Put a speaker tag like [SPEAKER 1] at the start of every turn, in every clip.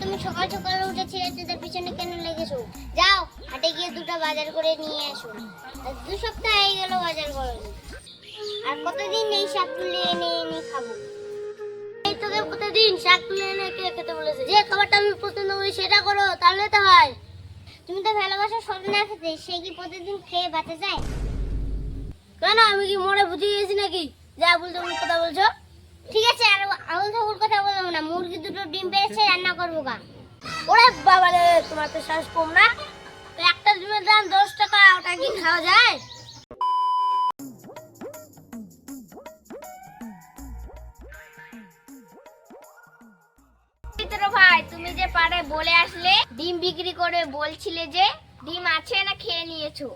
[SPEAKER 1] তুমি সকাল সকাল উঠে ছেলেদের পিছনে কেন লেগেছো? যাও হাটে গিয়ে দুটো বাজার করে নিয়ে এসো। আর 2 সপ্তাহ হয়ে গেল বাজার করোনি। আর কতদিন এই শাক তুলে এনে এনে খাবো? এই তোকে প্রতিদিন শাক তুলে এনে কে খেতে বলেছে? যে খাবারটা আমি পছন্দ করি সেটা করো, তাহলে তো হয়। তুমি তো ভালোবাসো সজনা খেতে, সে কি প্রতিদিন খেয়ে বাঁচা যায়? কেন আমি কি মরে বুঝে গেছি নাকি? যা বলছো কথা বলছো। ঠিক আছে, আর আউল ঠাকুর কথা বলবো না। মুরগি দুটো ডিম পেড়েছে, রান্না করবো গা। ওরে বাবা রে, তোমার তো শ্বাস কম না? তো একটা ডিমের দাম 10 টাকা, ওটা কি খাওয়া যায়? ভাই তুমি যে পারে বলে আসলে ডিম বিক্রি করে, বলছিলে যে ডিম আছে না খেয়ে নিয়েছো?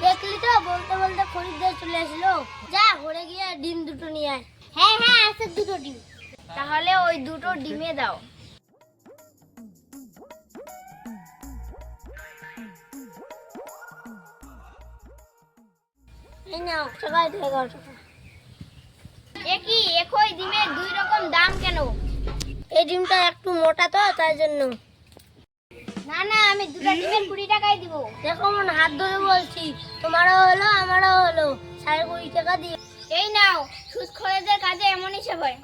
[SPEAKER 1] দেখলি তো, বলতে বলতে খরিদ্দার চলে আসলো। যা ঘরে গিয়ে ডিম দুটো নিয়ে আয়। হ্যাঁ হ্যাঁ, আছে 2টো ডিম। তাহলে ওই 2টো ডিমে দাও। এই নাও, টাকা 11 টাকা। একই একই ডিমের 2 রকম দাম কেন? এই ডিমটা একটু মোটা তো, তাই জন্য। না না, আমি 2টা ডিমের 20 টাকাই দিব। দেখো মন, হাত ধরে বলছি, তোমারও হলো আমারও হলো, 20 টাকা দিও। এই নাও, সুদখোরদের কাজে এমন হিসাব হয়।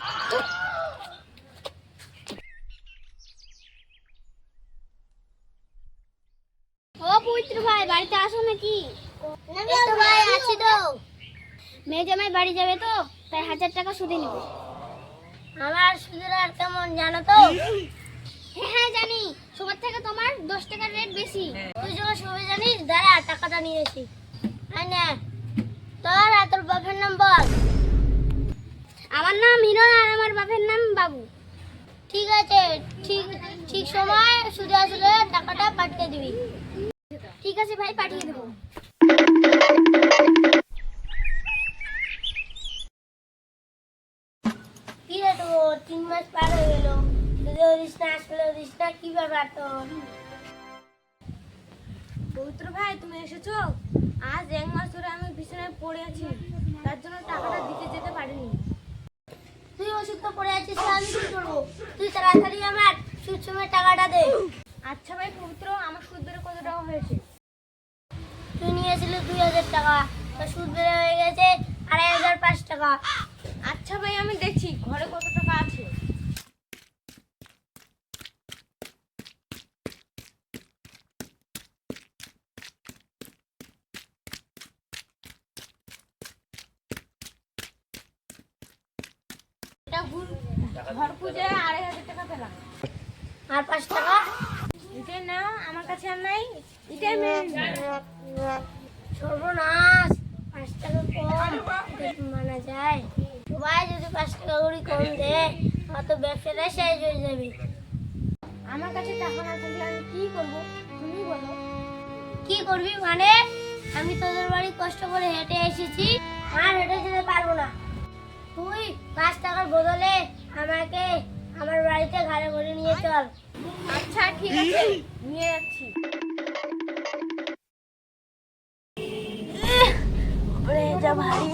[SPEAKER 1] ও পবিত্র ভাই, বাড়িতে আসো নাকি? এই তো ভাই, আছি তো। মেয়ে জামাই বাড়ি যাবে তো, তাই 1000 টাকা সুদে নিব। আমার সুদের আর কেমন জানো তো? হ্যাঁ হ্যাঁ জানি, সবার থেকে তোমার 10 টাকার রেট বেশি। তুই যখন সবাই জানিস, দাঁড়া টাকাটা নিয়ে আসি। আয় না, তোর আর তোর বাপের নাম বল। আমার নাম হিরণ, আর আমার বাপের নাম বাবু। ঠিক আছে, ঠিক ঠিক সময় সুদে আসলে টাকাটা পাঠিয়ে দিবি। ঠিক আছে ভাই, পাঠিয়ে দেবো। কি রে তোর, 3 মাস পার হয়ে গেল, সুদে দিস না, আসলে দিস না, কি ব্যাপার তোর?
[SPEAKER 2] পবিত্র ভাই, তুমি এসেছো? আজ 1 মাস ধরে আমি বিছানায় পড়ে আছি, তার জন্য টাকাটা দিতে যেতে পারিনি।
[SPEAKER 1] তুই অসুস্থ পড়ে আছিস, আমি কি করবো? তুই তাড়াতাড়ি আমার সুদ সময় টাকাটা দে।
[SPEAKER 2] আচ্ছা ভাই পবিত্র, আমার সুদ ধরে কত টাকা হয়েছে?
[SPEAKER 1] তুই নিয়েছিলি 2000 টাকা, তো সুদ বেড়ে হয়ে গেছে 2500 টাকা।
[SPEAKER 2] আচ্ছা ভাই, আমি দেখছি ঘরে কত টাকা আছে। এটা ঘর পূজায় 2500 টাকা পেলাম।
[SPEAKER 1] আর 5 টাকা?
[SPEAKER 2] এটাই না, আমার কাছে আর নাই, এটাই মেন।
[SPEAKER 1] সর্বনাশ, 5 টাকা কম, এটা মানা যায়? সবাই যদি 5 টাকা করে কম দেয়, অত ব্যবসাটা শেষ হয়ে যাবে।
[SPEAKER 2] আমার কাছে টাকা না থাকলে আমি কি করবো, তুমি বলো।
[SPEAKER 1] কি করবি মানে? আমি তোদের বাড়ি কষ্ট করে হেঁটে এসেছি, আর হেঁটে যেতে পারবো না। তুই 5 টাকার বদলে আমাকে আমার বাড়িতে ঘাড়ে করে নিয়ে চল।
[SPEAKER 2] আচ্ছা ঠিক আছে, নিয়ে যাচ্ছি।
[SPEAKER 1] যা ভাই,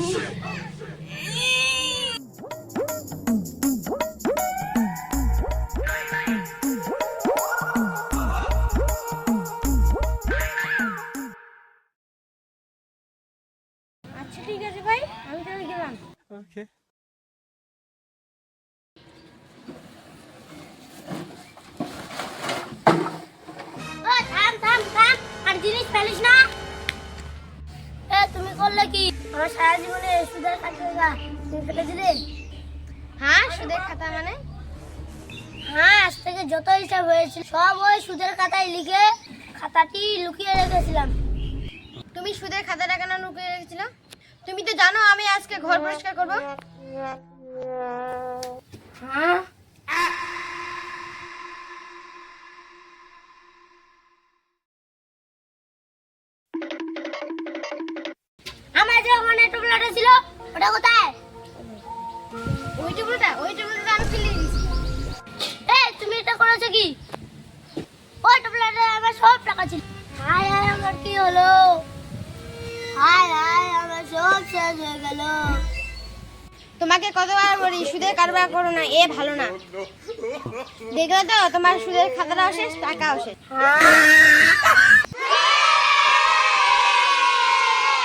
[SPEAKER 2] আচ্ছা ঠিক আছে ভাই, আমি তাহলে গেলাম।
[SPEAKER 3] Okay.
[SPEAKER 1] ও থাম থাম থাম, আর জিনিস ফেলিস না। তুমি করলে কি? আমার সারা জীবনে সুদের খাতা তুমি ফেলেছিলে।
[SPEAKER 2] হ্যাঁ, সুদের খাতা মানে?
[SPEAKER 1] হ্যাঁ, আজ থেকে যত হিসাব হয়েছিল সব ওই সুদের খাতায় লিখে খাতাটি লুকিয়ে রেখেছিলাম।
[SPEAKER 2] তুমি সুদের খাতাটা কেন লুকিয়ে রেখেছিলে? তুমি তো জানো আমি আজকে ঘর পরিষ্কার করব।
[SPEAKER 1] হ্যাঁ, আমার যে ওখানে টুকলাটা ছিল, ওটা কোথায়?
[SPEAKER 2] ওই টেবিলটা আমি ফেলে দিয়েছি।
[SPEAKER 1] তুমি এটা করেছো কি? ওই টুকলাটা আমার সব টাকা ছিল। হায় হায়, আমার কি হলো? হায় হায়, আমার সব শেষ হয়ে গেল।
[SPEAKER 2] তোমাকে কতবার বলি সুদের কারবার করো না, এ ভালো না। দেখলে তো তোমার সুদের খাতাটাও শেষ, টাকাও শেষ।